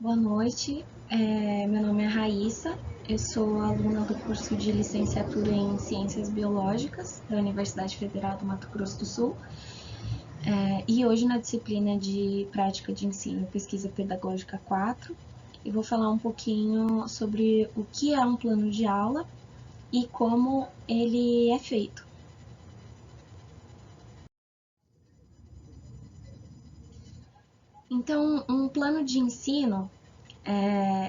Boa noite, meu nome é Raíssa, eu sou aluna do curso de licenciatura em Ciências Biológicas da Universidade Federal do Mato Grosso do Sul, e hoje na disciplina de Prática de Ensino e Pesquisa Pedagógica 4, eu vou falar um pouquinho sobre o que é um plano de aula e como ele é feito. Então, um plano de ensino,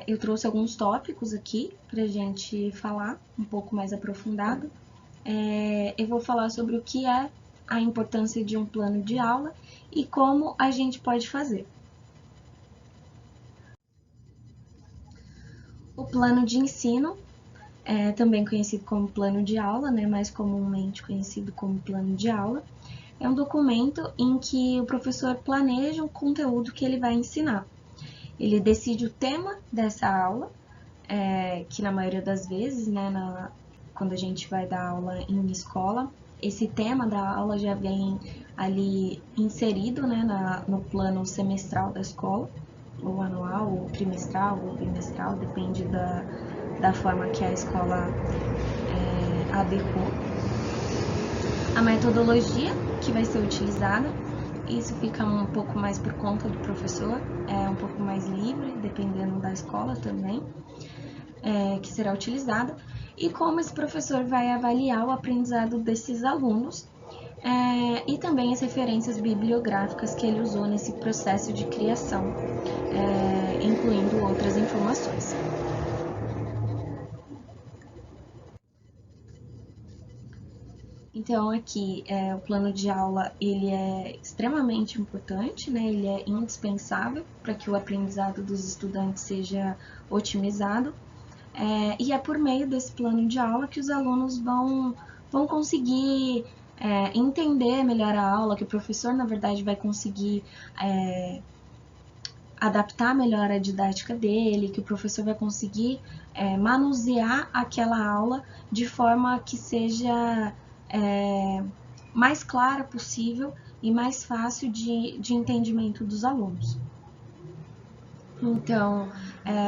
eu trouxe alguns tópicos aqui para a gente falar um pouco mais aprofundado. Eu vou falar sobre o que é a importância de um plano de aula e como a gente pode fazer. O plano de ensino, também conhecido como plano de aula, né, mais comumente conhecido como plano de aula, é um documento em que o professor planeja o conteúdo que ele vai ensinar. Ele decide o tema dessa aula, que na maioria das vezes, né, quando a gente vai dar aula em uma escola, esse tema da aula já vem ali inserido, né, no plano semestral da escola, ou anual, ou trimestral, ou bimestral, depende da forma que a escola adequou. A metodologia que vai ser utilizada, isso fica um pouco mais por conta do professor, é um pouco mais livre, dependendo da escola também, que será utilizada, e como esse professor vai avaliar o aprendizado desses alunos, e também as referências bibliográficas que ele usou nesse processo de criação, incluindo outras informações. Então aqui o plano de aula ele é extremamente importante, né? Ele é indispensável para que o aprendizado dos estudantes seja otimizado. E é por meio desse plano de aula que os alunos vão conseguir entender melhor a aula, que o professor, na verdade, vai conseguir adaptar melhor a didática dele, que o professor vai conseguir manusear aquela aula de forma que seja mais clara possível e mais fácil de entendimento dos alunos. Então,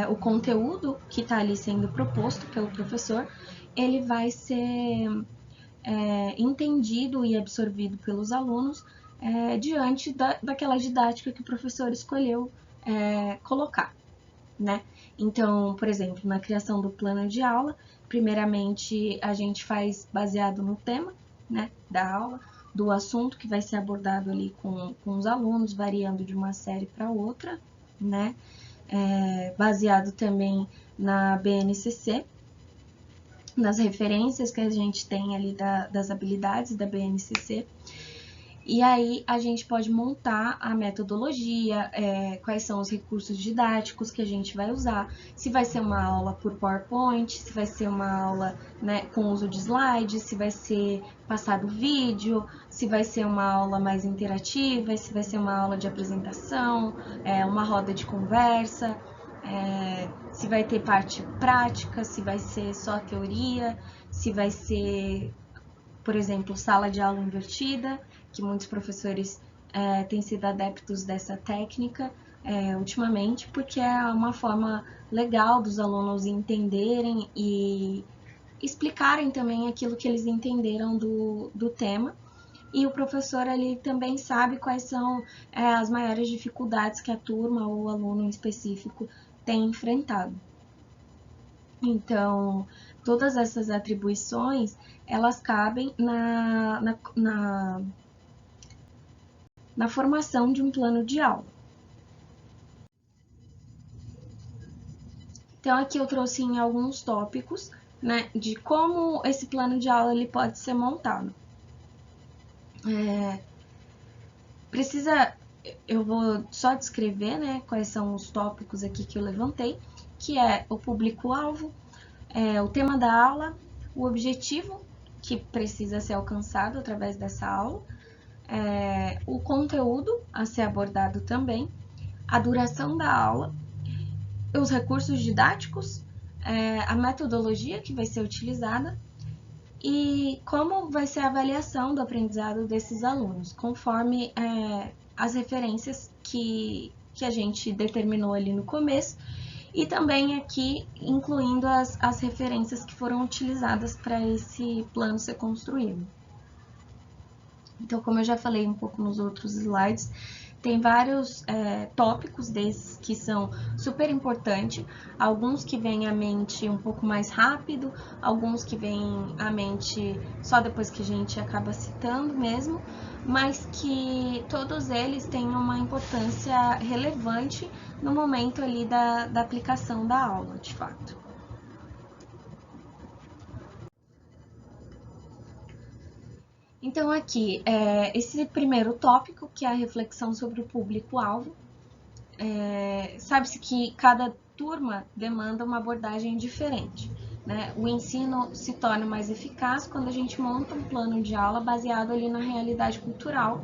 o conteúdo que está ali sendo proposto pelo professor, ele vai ser entendido e absorvido pelos alunos diante daquela didática que o professor escolheu colocar, né? Então, por exemplo, na criação do plano de aula, primeiramente a gente faz baseado no tema, né, da aula, do assunto que vai ser abordado ali com os alunos, variando de uma série para outra, né? Baseado também na BNCC, nas referências que a gente tem ali das habilidades da BNCC. E aí a gente pode montar a metodologia, quais são os recursos didáticos que a gente vai usar, se vai ser uma aula por PowerPoint, se vai ser uma aula, né, com uso de slides, se vai ser passado vídeo, se vai ser uma aula mais interativa, se vai ser uma aula de apresentação, uma roda de conversa, se vai ter parte prática, se vai ser só teoria, se vai ser, por exemplo, sala de aula invertida, que muitos professores têm sido adeptos dessa técnica ultimamente, porque é uma forma legal dos alunos entenderem e explicarem também aquilo que eles entenderam do tema. E o professor ali também sabe quais são as maiores dificuldades que a turma ou o aluno em específico tem enfrentado. Então, todas essas atribuições, elas cabem na formação de um plano de aula. Então, aqui eu trouxe em alguns tópicos, né, de como esse plano de aula ele pode ser montado. Eu vou só descrever, né, quais são os tópicos aqui que eu levantei, que é o público-alvo, o tema da aula, o objetivo que precisa ser alcançado através dessa aula, o conteúdo a ser abordado também, a duração da aula, os recursos didáticos, a metodologia que vai ser utilizada e como vai ser a avaliação do aprendizado desses alunos, conforme as referências que que a gente determinou ali no começo, e também aqui incluindo as referências que foram utilizadas para esse plano ser construído. Então, como eu já falei um pouco nos outros slides, tem vários tópicos desses que são super importantes, alguns que vêm à mente um pouco mais rápido, alguns que vêm à mente só depois que a gente acaba citando mesmo, mas que todos eles têm uma importância relevante no momento ali da aplicação da aula, de fato. Então, aqui, esse primeiro tópico, que é a reflexão sobre o público-alvo, sabe-se que cada turma demanda uma abordagem diferente, né? O ensino se torna mais eficaz quando a gente monta um plano de aula baseado ali na realidade cultural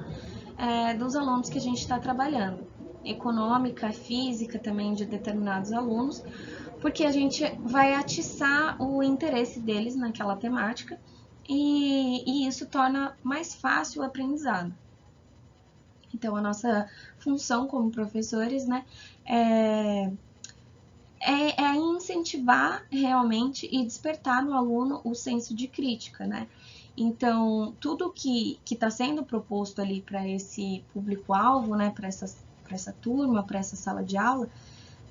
dos alunos que a gente está trabalhando, econômica, física também de determinados alunos, porque a gente vai atiçar o interesse deles naquela temática e isso torna mais fácil o aprendizado. Então, a nossa função como professores, né, é incentivar realmente e despertar no aluno o senso de crítica, né? Então, tudo que está sendo proposto ali para esse público-alvo, né, para essa turma, para essa sala de aula,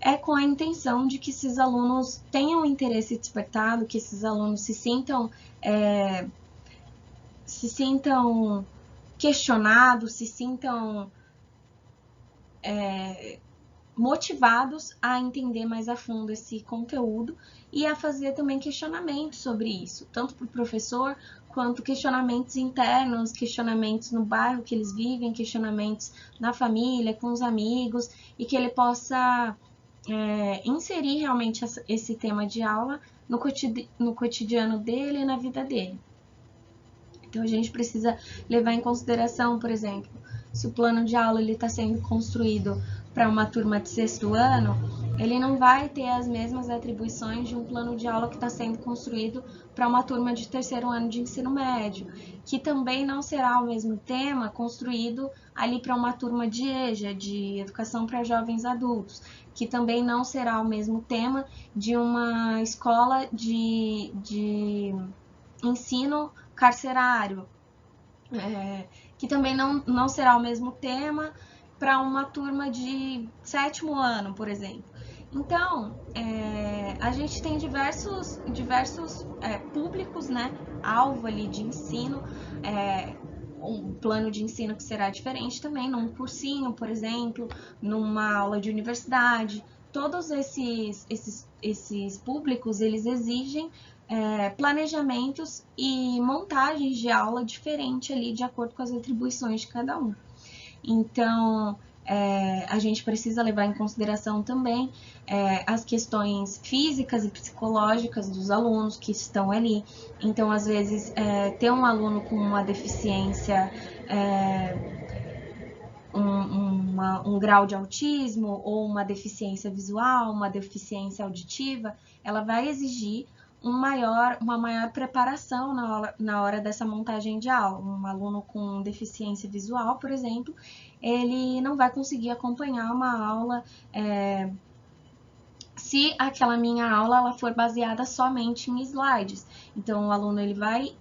é com a intenção de que esses alunos tenham interesse despertado, que esses alunos se sintam questionados, se sintam motivados a entender mais a fundo esse conteúdo e a fazer também questionamentos sobre isso, tanto para o professor quanto questionamentos internos, questionamentos no bairro que eles vivem, questionamentos na família, com os amigos, e que ele possa inserir realmente esse tema de aula no cotidiano dele e na vida dele. Então, a gente precisa levar em consideração, por exemplo, se o plano de aula está sendo construído para uma turma de 6º ano, ele não vai ter as mesmas atribuições de um plano de aula que está sendo construído para uma turma de 3º ano de ensino médio, que também não será o mesmo tema construído ali para uma turma de EJA, de educação para jovens adultos, que também não será o mesmo tema de uma escola de ensino carcerário, que também não será o mesmo tema para uma turma de 7º ano, por exemplo. Então, a gente tem diversos públicos, né, alvo ali de ensino, um plano de ensino que será diferente também, num cursinho, por exemplo, numa aula de universidade. Todos esses públicos, eles exigem planejamentos e montagens de aula diferente ali, de acordo com as atribuições de cada um. Então, a gente precisa levar em consideração também as questões físicas e psicológicas dos alunos que estão ali. Então, às vezes, ter um aluno com uma deficiência, um grau de autismo ou uma deficiência visual, uma deficiência auditiva, ela vai exigir uma maior preparação na hora dessa montagem de aula. Um aluno com deficiência visual, por exemplo, ele não vai conseguir acompanhar uma aula se aquela minha aula ela for baseada somente em slides. Então, o aluno ele vai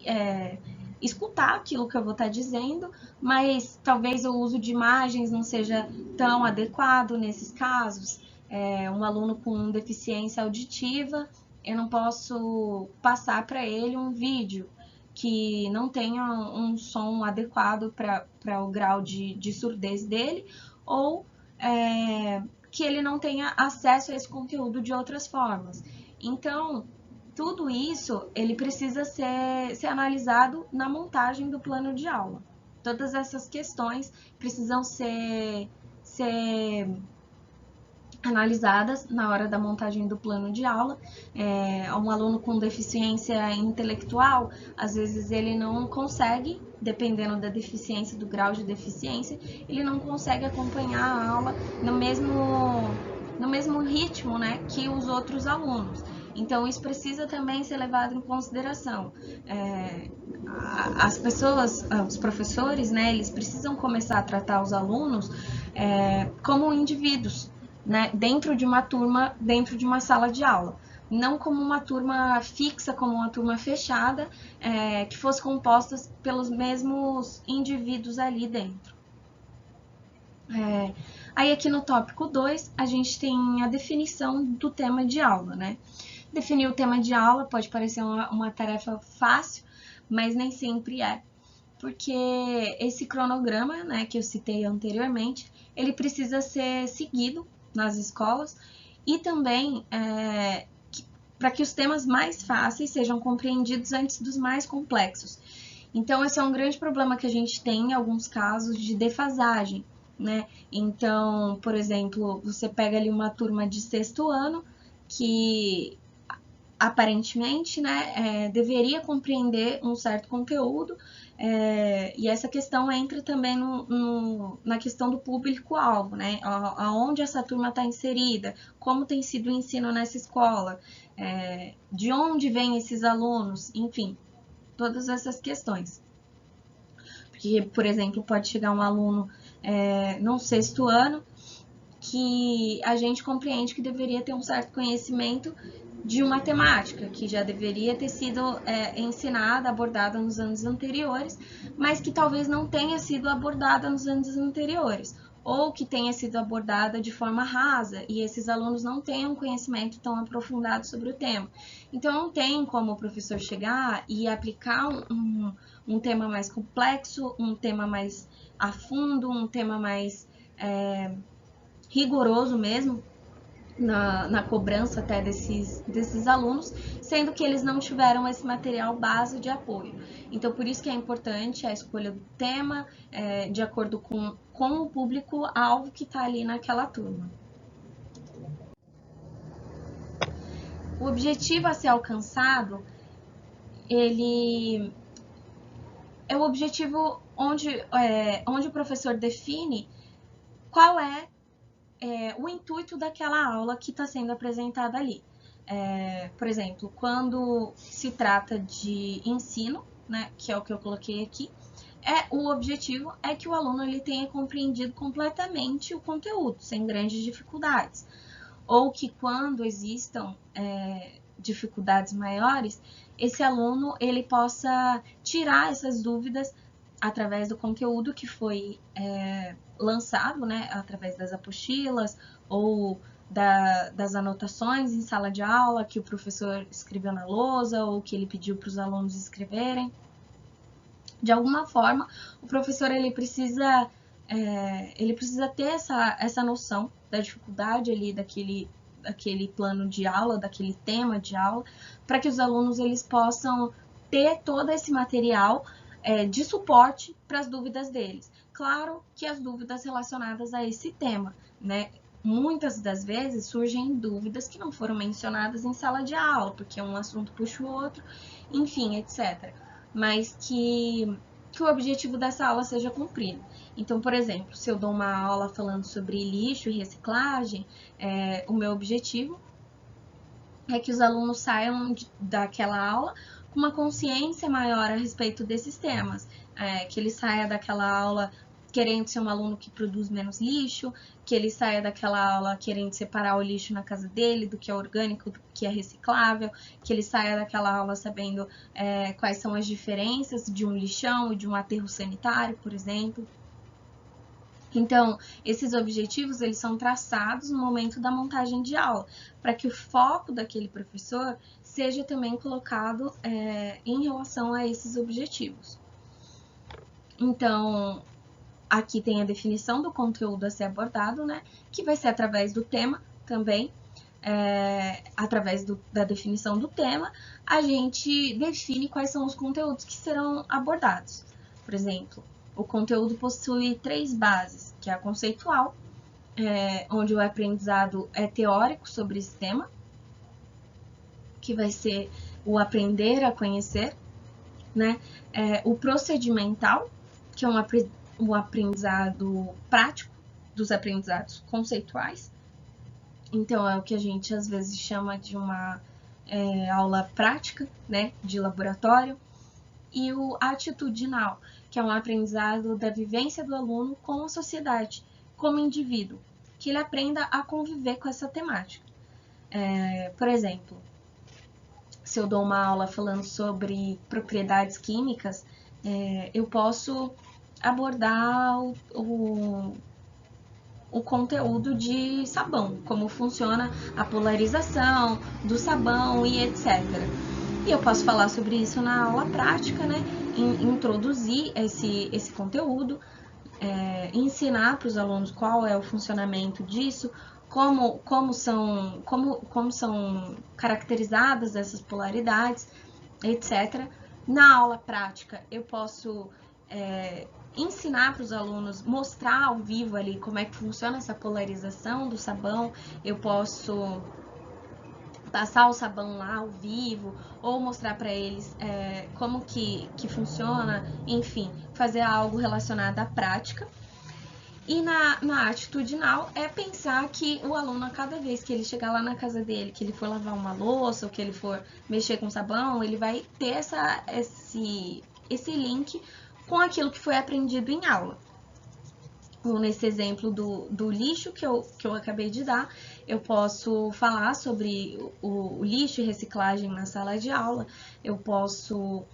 escutar aquilo que eu vou estar dizendo, mas talvez o uso de imagens não seja tão adequado nesses casos. Um aluno com deficiência auditiva, eu não posso passar para ele um vídeo que não tenha um som adequado para o grau de surdez dele, ou que ele não tenha acesso a esse conteúdo de outras formas. Então, tudo isso ele precisa ser analisado na montagem do plano de aula. Todas essas questões precisam ser analisadas na hora da montagem do plano de aula. Um aluno com deficiência intelectual, às vezes ele não consegue, dependendo da deficiência, do grau de deficiência, ele não consegue acompanhar a aula no mesmo ritmo, né, que os outros alunos. Então, isso precisa também ser levado em consideração. As pessoas, os professores, né, eles precisam começar a tratar os alunos como indivíduos, né, dentro de uma turma, dentro de uma sala de aula. Não como uma turma fixa, como uma turma fechada, que fosse composta pelos mesmos indivíduos ali dentro. Aí aqui no tópico 2, a gente tem a definição do tema de aula, né? Definir o tema de aula pode parecer uma tarefa fácil, mas nem sempre é, porque esse cronograma, né, que eu citei anteriormente, ele precisa ser seguido nas escolas e também para que os temas mais fáceis sejam compreendidos antes dos mais complexos. Então, esse é um grande problema que a gente tem em alguns casos de defasagem, né? Então, por exemplo, você pega ali uma turma de 6º ano que aparentemente, né, deveria compreender um certo conteúdo, e essa questão entra também na questão do público-alvo, né, aonde essa turma está inserida, como tem sido o ensino nessa escola, de onde vêm esses alunos, enfim, todas essas questões. Porque, por exemplo, pode chegar um aluno no 6º ano que a gente compreende que deveria ter um certo conhecimento de uma temática que já deveria ter sido ensinada, abordada nos anos anteriores, mas que talvez não tenha sido abordada nos anos anteriores, ou que tenha sido abordada de forma rasa e esses alunos não tenham conhecimento tão aprofundado sobre o tema. Então, não tem como o professor chegar e aplicar um tema mais complexo, um tema mais a fundo, um tema mais rigoroso mesmo, na cobrança até desses alunos, sendo que eles não tiveram esse material base de apoio. Então, por isso que é importante a escolha do tema de acordo com o público-alvo que está ali naquela turma. O objetivo a ser alcançado, ele é o objetivo onde o professor define qual é o intuito daquela aula que está sendo apresentada ali. Por exemplo, quando se trata de ensino, né, que é o que eu coloquei aqui, o objetivo é que o aluno ele tenha compreendido completamente o conteúdo, sem grandes dificuldades. Ou que quando existam dificuldades maiores, esse aluno ele possa tirar essas dúvidas através do conteúdo que foi lançado, né, através das apostilas ou das anotações em sala de aula que o professor escreveu na lousa ou que ele pediu para os alunos escreverem. De alguma forma, o professor ele precisa ter essa noção da dificuldade ali daquele plano de aula, daquele tema de aula, para que os alunos eles possam ter todo esse material de suporte para as dúvidas deles. Claro que as dúvidas relacionadas a esse tema, né? Muitas das vezes surgem dúvidas que não foram mencionadas em sala de aula, porque um assunto puxa o outro, enfim, etc. Mas que o objetivo dessa aula seja cumprido. Então, por exemplo, se eu dou uma aula falando sobre lixo e reciclagem, o meu objetivo é que os alunos saiam daquela aula com uma consciência maior a respeito desses temas, que ele saia daquela aula querendo ser um aluno que produz menos lixo, que ele saia daquela aula querendo separar o lixo na casa dele do que é orgânico, do que é reciclável, que ele saia daquela aula sabendo quais são as diferenças de um lixão e de um aterro sanitário, por exemplo. Então, esses objetivos eles são traçados no momento da montagem de aula, para que o foco daquele professor seja também colocado em relação a esses objetivos. Então, aqui tem a definição do conteúdo a ser abordado, né, que vai ser através do tema também. Através da definição do tema, a gente define quais são os conteúdos que serão abordados. Por exemplo, o conteúdo possui 3 bases, que é a conceitual, onde o aprendizado é teórico sobre esse tema, que vai ser o aprender a conhecer, né? O procedimental, que é um aprendizado prático dos aprendizados conceituais. Então, é o que a gente às vezes chama de uma aula prática, né, de laboratório. E o atitudinal, que é um aprendizado da vivência do aluno com a sociedade, como indivíduo, que ele aprenda a conviver com essa temática. Por exemplo, se eu dou uma aula falando sobre propriedades químicas, eu posso abordar o conteúdo de sabão, como funciona a polarização do sabão e etc. E eu posso falar sobre isso na aula prática, né? Introduzir esse conteúdo, ensinar para os alunos qual é o funcionamento disso, como são caracterizadas essas polaridades, etc. Na aula prática, eu posso ensinar para os alunos, mostrar ao vivo ali como é que funciona essa polarização do sabão. Eu posso passar o sabão lá ao vivo, ou mostrar para eles como que funciona, enfim, fazer algo relacionado à prática. E na atitudinal é pensar que o aluno, a cada vez que ele chegar lá na casa dele, que ele for lavar uma louça, ou que ele for mexer com sabão, ele vai ter esse link com aquilo que foi aprendido em aula. Nesse exemplo do lixo que eu acabei de dar, eu posso falar sobre o lixo e reciclagem na sala de aula, eu posso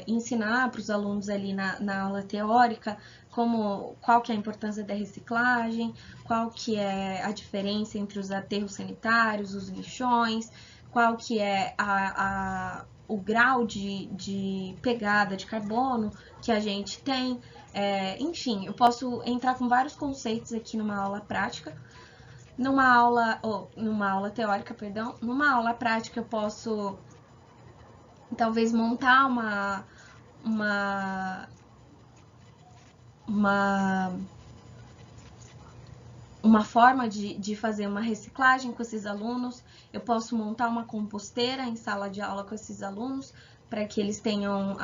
ensinar para os alunos ali na aula teórica qual que é a importância da reciclagem, qual que é a diferença entre os aterros sanitários, os lixões, qual que é o grau de pegada de carbono que a gente tem. Enfim, eu posso entrar com vários conceitos aqui numa aula prática. Numa aula teórica, perdão. Numa aula prática eu posso talvez montar uma forma de fazer uma reciclagem com esses alunos. Eu posso montar uma composteira em sala de aula com esses alunos, para que eles tenham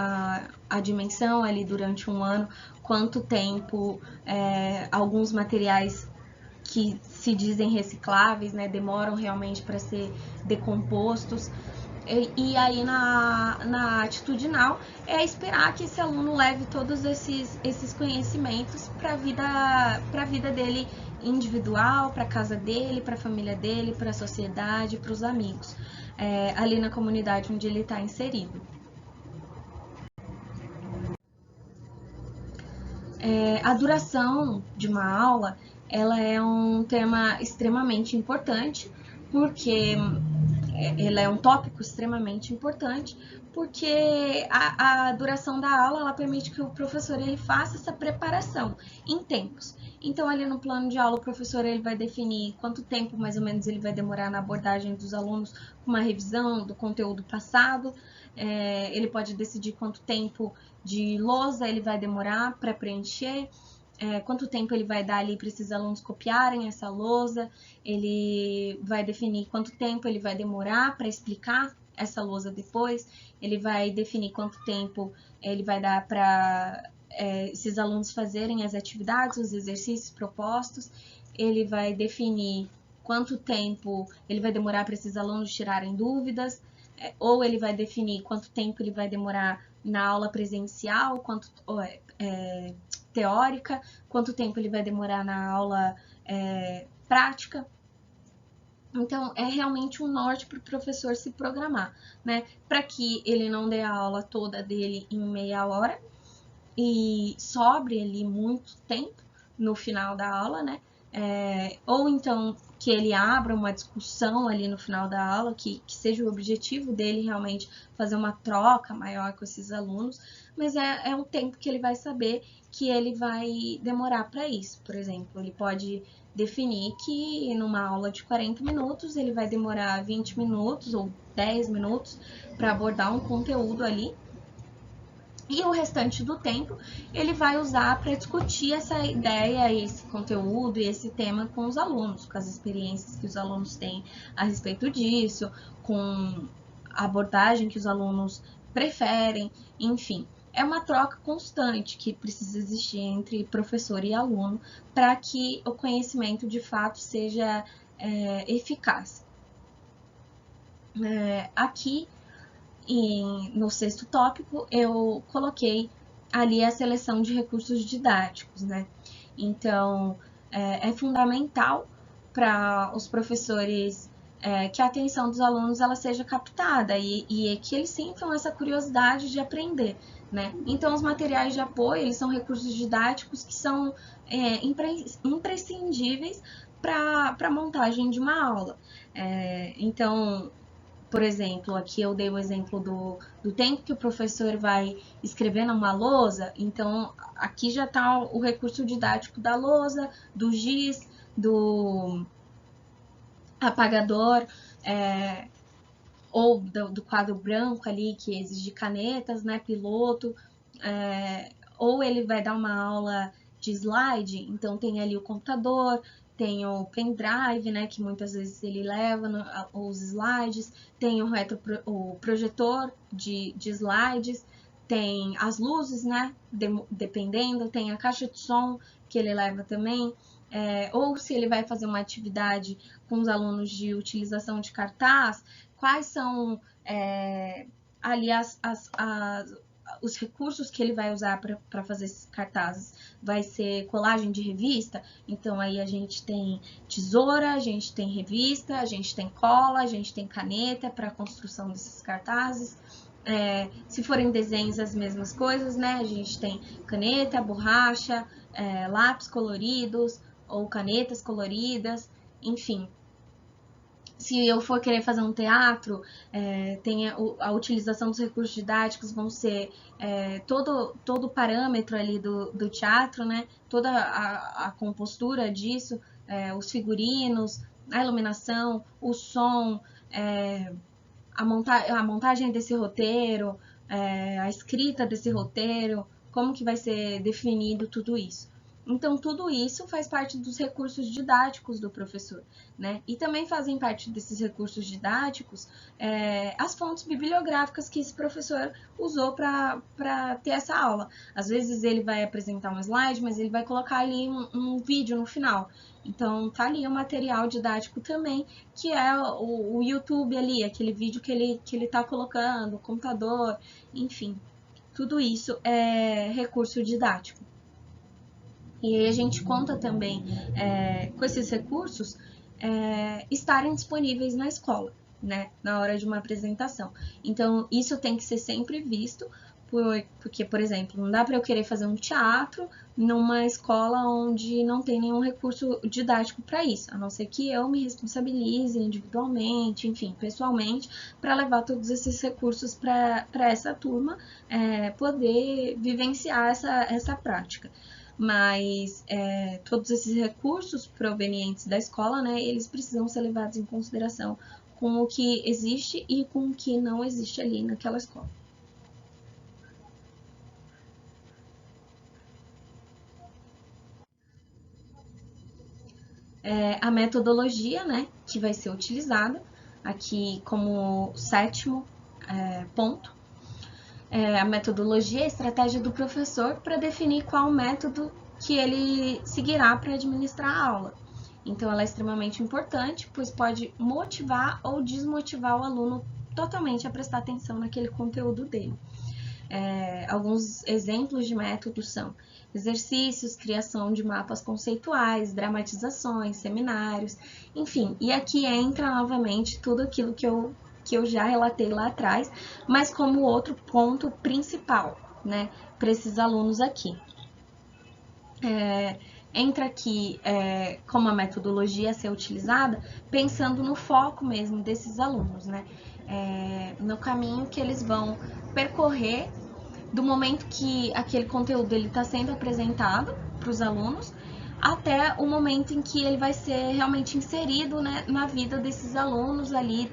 a dimensão ali durante um ano, quanto tempo alguns materiais que se dizem recicláveis, né, demoram realmente para ser decompostos. E aí na atitudinal é esperar que esse aluno leve todos esses conhecimentos para a vida dele individual, para a casa dele, para a família dele, para a sociedade, para os amigos, ali na comunidade onde ele está inserido. A duração de uma aula, ela é um tema extremamente importante, porque ela é um tópico extremamente importante, porque a duração da aula ela permite que o professor ele faça essa preparação em tempos. Então, ali no plano de aula, o professor ele vai definir quanto tempo mais ou menos ele vai demorar na abordagem dos alunos com uma revisão do conteúdo passado. Ele pode decidir quanto tempo de lousa ele vai demorar para preencher, quanto tempo ele vai dar ali para esses alunos copiarem essa lousa, ele vai definir quanto tempo ele vai demorar para explicar essa lousa depois, ele vai definir quanto tempo ele vai dar para esses alunos fazerem as atividades, os exercícios propostos, ele vai definir quanto tempo ele vai demorar para esses alunos tirarem dúvidas, ou ele vai definir quanto tempo ele vai demorar na aula presencial, teórica, quanto tempo ele vai demorar na aula prática. Então, é realmente um norte para o professor se programar, né? Para que ele não dê a aula toda dele em meia hora e sobre ali muito tempo no final da aula, né? Ou então que ele abra uma discussão ali no final da aula, que seja o objetivo dele realmente fazer uma troca maior com esses alunos, mas é um tempo que ele vai saber que ele vai demorar para isso. Por exemplo, ele pode definir que numa aula de 40 minutos ele vai demorar 20 minutos ou 10 minutos para abordar um conteúdo ali, e o restante do tempo ele vai usar para discutir essa ideia, esse conteúdo e esse tema com os alunos, com as experiências que os alunos têm a respeito disso, com a abordagem que os alunos preferem, enfim. É uma troca constante que precisa existir entre professor e aluno para que o conhecimento de fato seja eficaz. Aqui no sexto tópico, eu coloquei ali a seleção de recursos didáticos, né? Então, é fundamental para os professores que a atenção dos alunos ela seja captada e que eles sintam essa curiosidade de aprender, né? Então, os materiais de apoio, eles são recursos didáticos que são imprescindíveis para a montagem de uma aula. Então, por exemplo, aqui eu dei o exemplo do tempo que o professor vai escrever numa lousa, então aqui já está o recurso didático da lousa, do giz, do apagador, ou do quadro branco ali, que exige canetas, né, piloto, ou ele vai dar uma aula de slide, então tem ali o computador, tem o pendrive, né, que muitas vezes ele leva os slides, tem o projetor de slides, tem as luzes, né, dependendo, tem a caixa de som que ele leva também, ou se ele vai fazer uma atividade com os alunos de utilização de cartaz, quais são ali os recursos que ele vai usar para fazer esses cartazes. Vai ser colagem de revista, então aí a gente tem tesoura, a gente tem revista, a gente tem cola, a gente tem caneta para a construção desses cartazes. Se forem desenhos, as mesmas coisas, né? A gente tem caneta, borracha, lápis coloridos ou canetas coloridas, enfim. Se eu for querer fazer um teatro, tem a utilização dos recursos didáticos, vão ser todo o parâmetro ali do teatro, né? Toda a compostura disso, os figurinos, a iluminação, o som, a montagem desse roteiro, a escrita desse roteiro, como que vai ser definido tudo isso. Então, tudo isso faz parte dos recursos didáticos do professor, né? E também fazem parte desses recursos didáticos as fontes bibliográficas que esse professor usou para ter essa aula. Às vezes ele vai apresentar um slide, mas ele vai colocar ali um vídeo no final. Então, tá ali o material didático também, que é o YouTube ali, aquele vídeo que ele tá colocando, o computador, enfim. Tudo isso é recurso didático. E aí a gente conta também com esses recursos estarem disponíveis na escola, né, na hora de uma apresentação. Então, isso tem que ser sempre visto, porque, por exemplo, não dá para eu querer fazer um teatro numa escola onde não tem nenhum recurso didático para isso, a não ser que eu me responsabilize individualmente, enfim, pessoalmente, para levar todos esses recursos para essa turma poder vivenciar essa prática. Mas todos esses recursos provenientes da escola, né, eles precisam ser levados em consideração com o que existe e com o que não existe ali naquela escola. A metodologia, né, que vai ser utilizada aqui como sétimo ponto, a metodologia, a estratégia do professor para definir qual método que ele seguirá para administrar a aula. Então, ela é extremamente importante, pois pode motivar ou desmotivar o aluno totalmente a prestar atenção naquele conteúdo dele. Alguns exemplos de métodos são exercícios, criação de mapas conceituais, dramatizações, seminários, enfim. E aqui entra novamente tudo aquilo que eu já relatei lá atrás, mas como outro ponto principal, né, para esses alunos aqui. Entra aqui como a metodologia a ser utilizada, pensando no foco mesmo desses alunos, né? No caminho que eles vão percorrer do momento que aquele conteúdo está sendo apresentado para os alunos até o momento em que ele vai ser realmente inserido, né, na vida desses alunos ali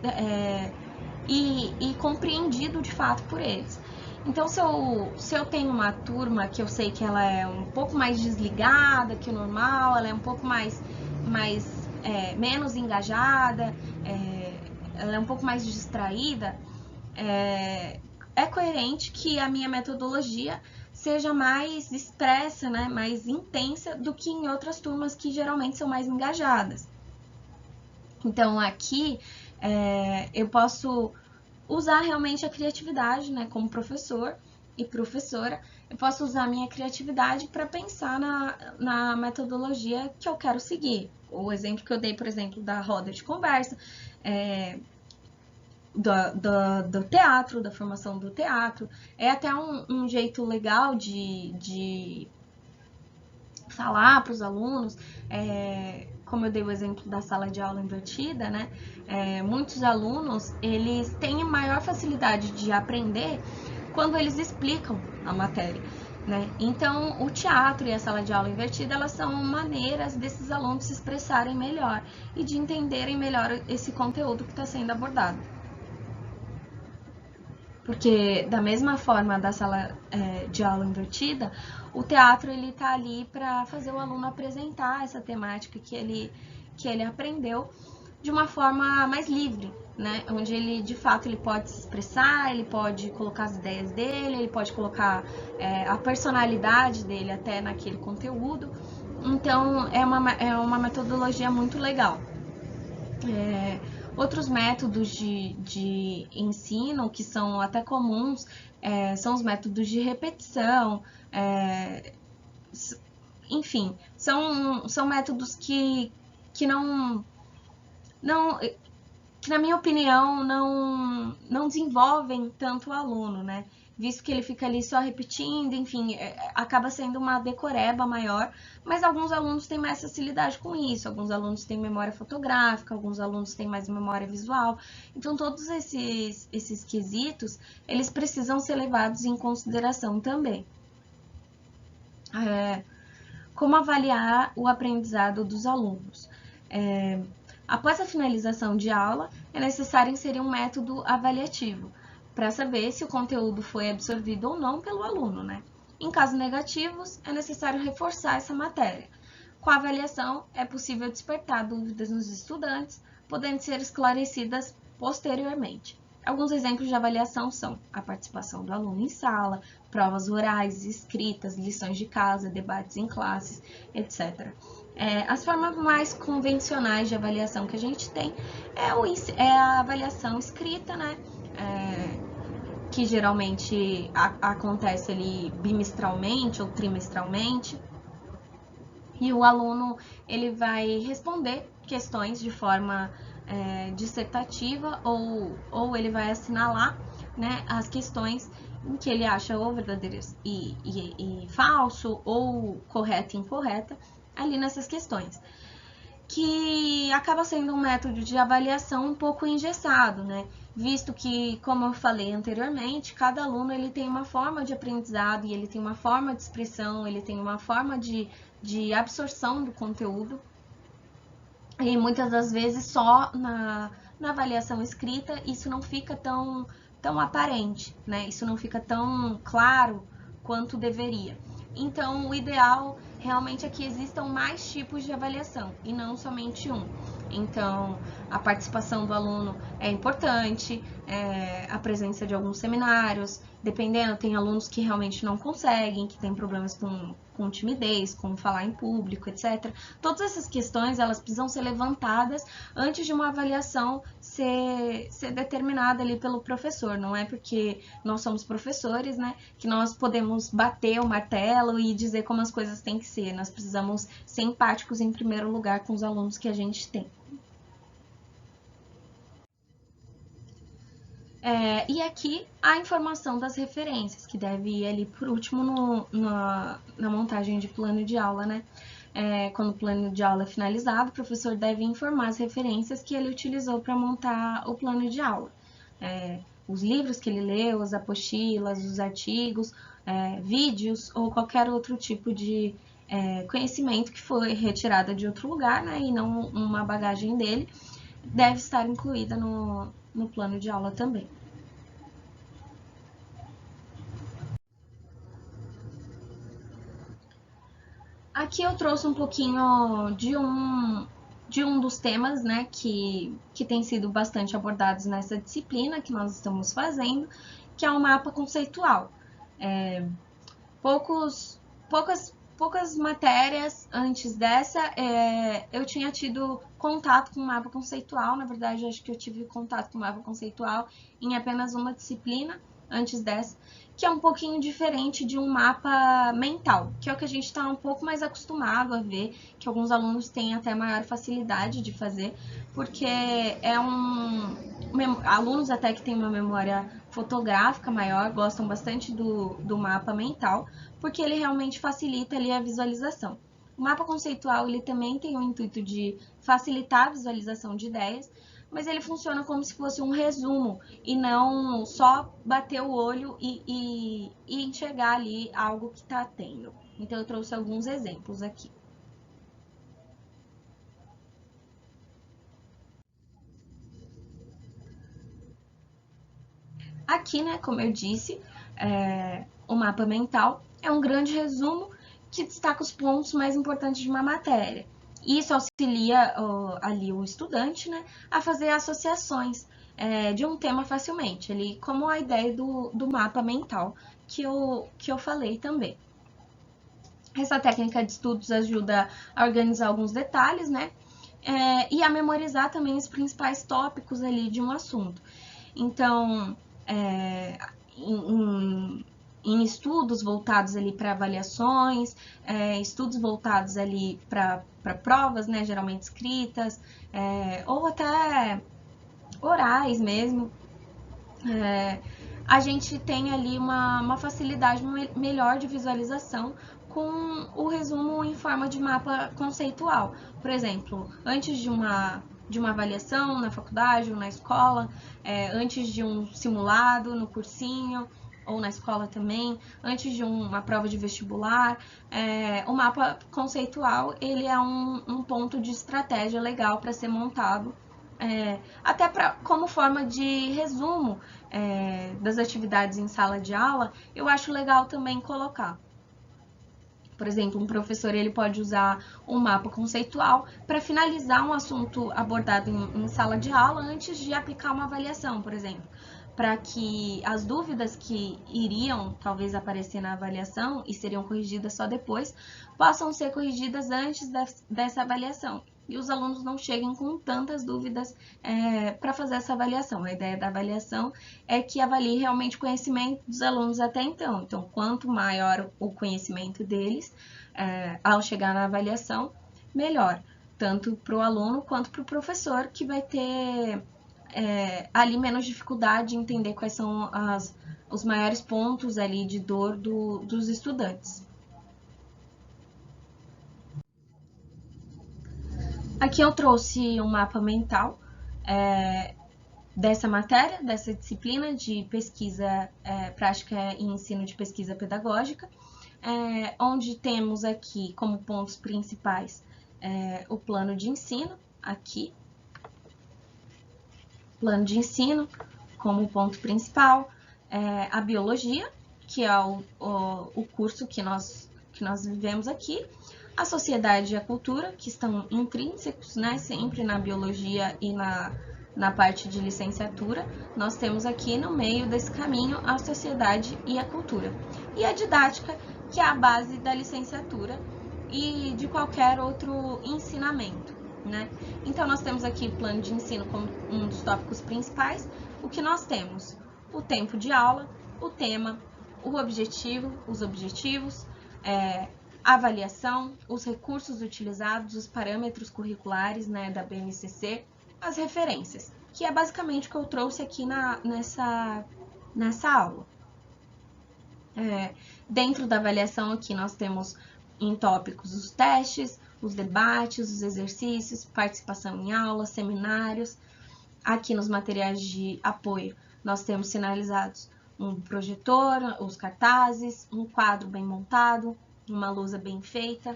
e compreendido de fato por eles. Então, se eu tenho uma turma que eu sei que ela é um pouco mais desligada que o normal, ela é um pouco menos engajada, ela é um pouco mais distraída, é coerente que a minha metodologia seja mais expressa, né, mais intensa do que em outras turmas que geralmente são mais engajadas. Então, aqui eu posso usar realmente a criatividade, né, como professor e professora, eu posso usar a minha criatividade para pensar na metodologia que eu quero seguir. O exemplo que eu dei, por exemplo, da roda de conversa, do teatro, da formação do teatro. É até um jeito legal de falar para os alunos, como eu dei o exemplo da sala de aula invertida, né? Muitos alunos, eles têm maior facilidade de aprender quando eles explicam a matéria, né? Então, o teatro e a sala de aula invertida, elas são maneiras desses alunos se expressarem melhor e de entenderem melhor esse conteúdo que está sendo abordado. Porque, da mesma forma da sala de aula invertida, o teatro ele está ali para fazer o aluno apresentar essa temática que ele aprendeu de uma forma mais livre, né? Onde ele, de fato, ele pode se expressar, ele pode colocar as ideias dele, ele pode colocar a personalidade dele até naquele conteúdo. Então, é uma metodologia muito legal. Outros métodos de ensino que são até comuns são os métodos de repetição, enfim, são métodos que não, que na minha opinião não desenvolvem tanto o aluno, né? Visto que ele fica ali só repetindo, enfim, acaba sendo uma decoreba maior, mas alguns alunos têm mais facilidade com isso, alguns alunos têm memória fotográfica, alguns alunos têm mais memória visual, então todos esses quesitos, eles precisam ser levados em consideração também. Como avaliar o aprendizado dos alunos? Após a finalização de aula, é necessário inserir um método avaliativo, para saber se o conteúdo foi absorvido ou não pelo aluno, né? Em casos negativos, é necessário reforçar essa matéria. Com a avaliação, é possível despertar dúvidas nos estudantes, podendo ser esclarecidas posteriormente. Alguns exemplos de avaliação são a participação do aluno em sala, provas orais, escritas, lições de casa, debates em classes, etc. As formas mais convencionais de avaliação que a gente tem é a avaliação escrita, né? Que geralmente acontece ali bimestralmente ou trimestralmente. E o aluno ele vai responder questões de forma dissertativa ou ele vai assinalar, né, as questões em que ele acha ou verdadeiras e falso ou correta e incorreta ali nessas questões, que acaba sendo um método de avaliação um pouco engessado, né? Visto que, como eu falei anteriormente, cada aluno ele tem uma forma de aprendizado e ele tem uma forma de expressão, ele tem uma forma de absorção do conteúdo. E muitas das vezes só na avaliação escrita isso não fica tão aparente, né? Isso não fica tão claro quanto deveria. Então, o ideal realmente é que existam mais tipos de avaliação e não somente um. Então, a participação do aluno é importante, a presença de alguns seminários, dependendo, tem alunos que realmente não conseguem, que têm problemas com timidez, com falar em público, etc. Todas essas questões, elas precisam ser levantadas antes de uma avaliação ser determinada ali pelo professor. Não é porque nós somos professores, né, que nós podemos bater o martelo e dizer como as coisas têm que ser. Nós precisamos ser empáticos em primeiro lugar com os alunos que a gente tem. E aqui a informação das referências, que deve ir ali por último na montagem de plano de aula, né? Quando o plano de aula é finalizado, o professor deve informar as referências que ele utilizou para montar o plano de aula. Os livros que ele leu, as apostilas, os artigos, vídeos ou qualquer outro tipo de conhecimento que foi retirado de outro lugar, né? E não uma bagagem dele, deve estar incluída no plano de aula também. Aqui eu trouxe um pouquinho de um dos temas, né, que tem sido bastante abordados nessa disciplina que nós estamos fazendo, que é o mapa conceitual. Poucas matérias antes dessa eu tinha tido contato com o mapa conceitual. Na verdade, acho que eu tive contato com o mapa conceitual em apenas uma disciplina, antes dessa, que é um pouquinho diferente de um mapa mental, que é o que a gente está um pouco mais acostumado a ver, que alguns alunos têm até maior facilidade de fazer, porque alunos até que têm uma memória fotográfica maior, gostam bastante do mapa mental, porque ele realmente facilita ali a visualização. O mapa conceitual ele também tem o intuito de facilitar a visualização de ideias, mas ele funciona como se fosse um resumo e não só bater o olho e enxergar ali algo que está tendo. Então, eu trouxe alguns exemplos aqui. Aqui, né, como eu disse, o mapa mental é um grande resumo que destaca os pontos mais importantes de uma matéria. Isso auxilia ali o estudante, né, a fazer associações de um tema facilmente, ali, como a ideia do mapa mental que eu falei também. Essa técnica de estudos ajuda a organizar alguns detalhes, né, e a memorizar também os principais tópicos ali de um assunto. Então, em estudos voltados ali para avaliações, estudos voltados ali para provas, né, geralmente escritas, ou até orais mesmo, a gente tem ali uma facilidade melhor de visualização com o resumo em forma de mapa conceitual. Por exemplo, antes de uma avaliação na faculdade ou na escola, antes de um simulado no cursinho ou na escola também, antes de uma prova de vestibular, o mapa conceitual ele é um ponto de estratégia legal para ser montado, até como forma de resumo das atividades em sala de aula, eu acho legal também colocar. Por exemplo, um professor ele pode usar um mapa conceitual para finalizar um assunto abordado em sala de aula antes de aplicar uma avaliação, por exemplo, para que as dúvidas que iriam talvez aparecer na avaliação e seriam corrigidas só depois, possam ser corrigidas antes dessa avaliação. E os alunos não cheguem com tantas dúvidas para fazer essa avaliação. A ideia da avaliação é que avalie realmente o conhecimento dos alunos até então. Então, quanto maior o conhecimento deles, ao chegar na avaliação, melhor, tanto para o aluno quanto para o professor, que vai ter ali menos dificuldade em entender quais são os maiores pontos ali de dor dos estudantes. Aqui eu trouxe um mapa mental dessa matéria, dessa disciplina de pesquisa, prática e ensino de pesquisa pedagógica, onde temos aqui como pontos principais o plano de ensino, aqui, plano de ensino como ponto principal, a biologia, que é o curso que nós vivemos aqui, a sociedade e a cultura, que estão intrínsecos, né, sempre na biologia e na parte de licenciatura. Nós temos aqui no meio desse caminho a sociedade e a cultura. E a didática, que é a base da licenciatura e de qualquer outro ensinamento, né? Então, nós temos aqui o plano de ensino como um dos tópicos principais. O que nós temos? O tempo de aula, o tema, o objetivo, os objetivos, a avaliação, os recursos utilizados, os parâmetros curriculares, né, da BNCC, as referências, que é basicamente o que eu trouxe aqui nessa aula. Dentro da avaliação aqui nós temos em tópicos os testes, os debates, os exercícios, participação em aulas, seminários. Aqui nos materiais de apoio nós temos sinalizados um projetor, os cartazes, um quadro bem montado, uma lousa bem feita,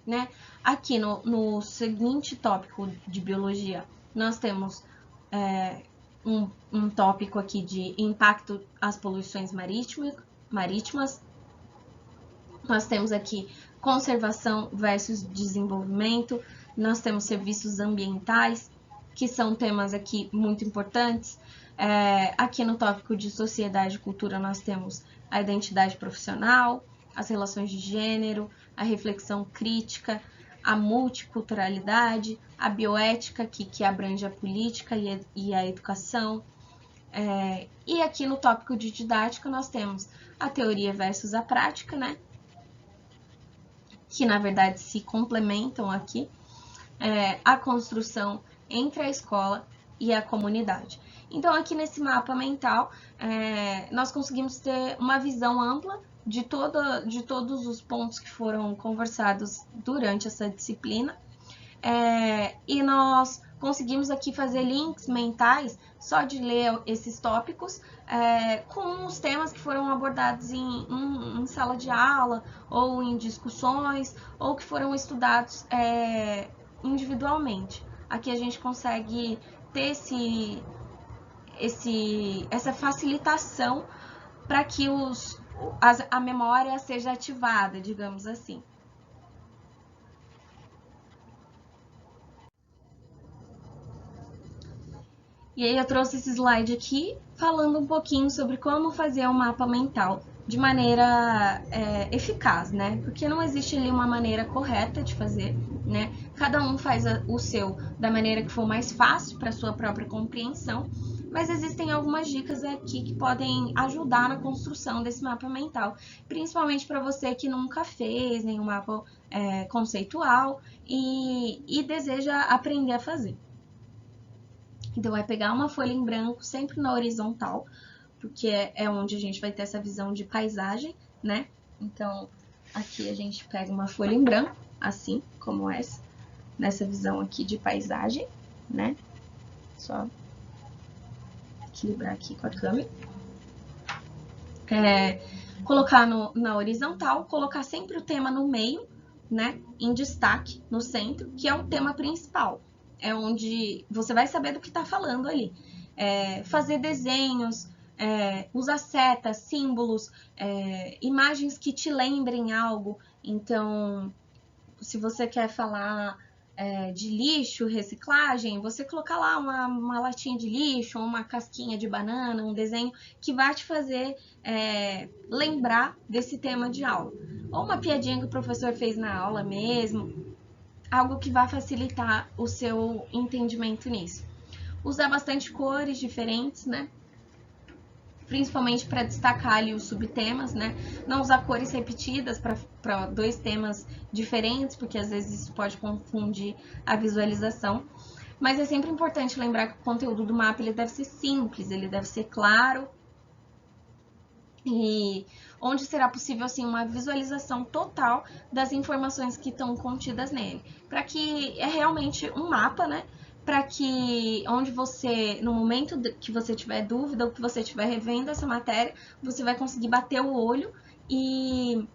né? Aqui no seguinte tópico de biologia, nós temos um tópico aqui de impacto às poluições marítimas. Nós temos aqui conservação versus desenvolvimento, nós temos serviços ambientais, que são temas aqui muito importantes. Aqui no tópico de sociedade e cultura nós temos a identidade profissional, as relações de gênero, a reflexão crítica, a multiculturalidade, a bioética, que abrange a política e a educação, E aqui no tópico de didática nós temos a teoria versus a prática, né? Que na verdade se complementam aqui, a construção entre a escola e a comunidade. Então, aqui nesse mapa mental, nós conseguimos ter uma visão ampla de todos os pontos que foram conversados durante essa disciplina, e nós conseguimos aqui fazer links mentais, só de ler esses tópicos, com os temas que foram abordados em sala de aula, ou em discussões, ou que foram estudados individualmente. Aqui a gente consegue ter essa facilitação para que a memória seja ativada, digamos assim. E aí eu trouxe esse slide aqui falando um pouquinho sobre como fazer um mapa mental de maneira eficaz, né? Porque não existe ali uma maneira correta de fazer, né? Cada um faz o seu da maneira que for mais fácil para sua própria compreensão, mas existem algumas dicas aqui que podem ajudar na construção desse mapa mental, principalmente para você que nunca fez nenhum mapa conceitual e deseja aprender a fazer. Então, vai pegar uma folha em branco, sempre na horizontal, porque é onde a gente vai ter essa visão de paisagem, né? Então, aqui a gente pega uma folha em branco, assim como essa, nessa visão aqui de paisagem, né? Só equilibrar aqui com a câmera. Colocar na horizontal, colocar sempre o tema no meio, né? Em destaque, no centro, que é o tema principal. É onde você vai saber do que está falando ali. Fazer desenhos, usar setas, símbolos, imagens que te lembrem algo. Então, se você quer falar de lixo, reciclagem, você colocar lá uma latinha de lixo, uma casquinha de banana, um desenho que vai te fazer lembrar desse tema de aula. Ou uma piadinha que o professor fez na aula mesmo, algo que vai facilitar o seu entendimento nisso. Usar bastante cores diferentes, né? Principalmente para destacar ali os subtemas, né? Não usar cores repetidas para dois temas diferentes, porque às vezes isso pode confundir a visualização. Mas é sempre importante lembrar que o conteúdo do mapa ele deve ser simples, ele deve ser claro, e onde será possível assim uma visualização total das informações que estão contidas nele, para que é realmente um mapa, né? Para que onde você, no momento que você tiver dúvida ou que você estiver revendo essa matéria, você vai conseguir bater o olho e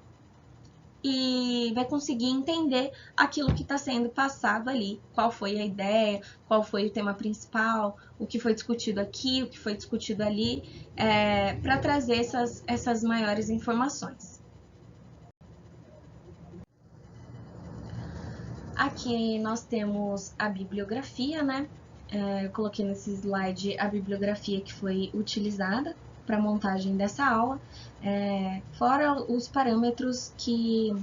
vai conseguir entender aquilo que está sendo passado ali, qual foi a ideia, qual foi o tema principal, o que foi discutido aqui, o que foi discutido ali, para trazer essas maiores informações. Aqui nós temos a bibliografia, né? Eu coloquei nesse slide a bibliografia que foi utilizada para a montagem dessa aula, fora os parâmetros que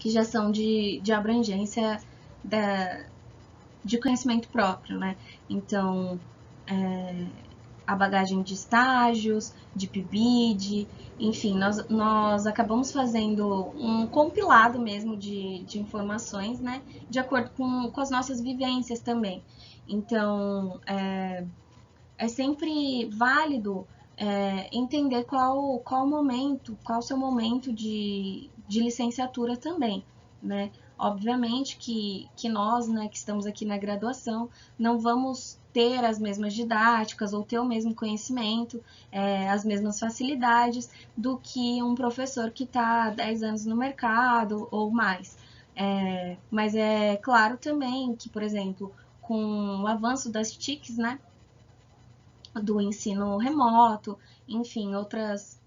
já são de abrangência de conhecimento próprio, né? Então, a bagagem de estágios, de PIBID, enfim, nós acabamos fazendo um compilado mesmo de informações, né? De acordo com as nossas vivências também. Então, é sempre válido entender qual o seu momento de licenciatura também, né? Obviamente que nós, né, que estamos aqui na graduação, não vamos ter as mesmas didáticas ou ter o mesmo conhecimento, as mesmas facilidades do que um professor que está há 10 anos no mercado ou mais. Mas é claro também que, por exemplo, com o avanço das TICs, né, do ensino remoto, enfim, outros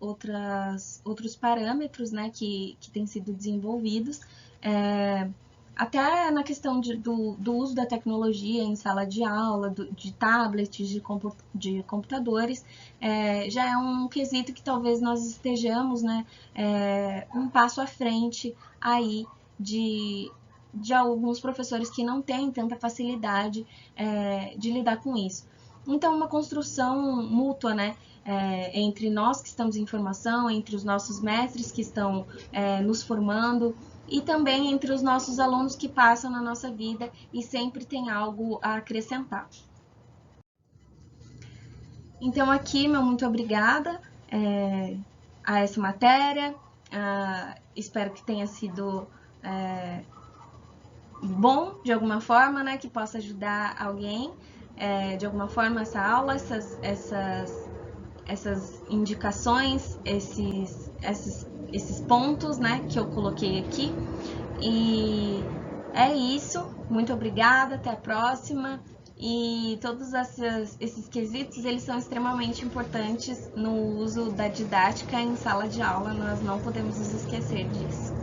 parâmetros, né, que têm sido desenvolvidos, até na questão do uso da tecnologia em sala de aula, de tablets, de computadores, já é um quesito que talvez nós estejamos, né, um passo à frente aí de alguns professores que não têm tanta facilidade de lidar com isso. Então, uma construção mútua, né? Entre nós que estamos em formação, entre os nossos mestres que estão nos formando e também entre os nossos alunos que passam na nossa vida e sempre tem algo a acrescentar. Então, aqui, meu muito obrigada a essa matéria. Espero que tenha sido bom de alguma forma, né? Que possa ajudar alguém de alguma forma essa aula, essas indicações, esses pontos, né? Que eu coloquei aqui. E é isso. Muito obrigada. Até a próxima. E todos esses quesitos, eles são extremamente importantes no uso da didática em sala de aula, nós não podemos nos esquecer disso.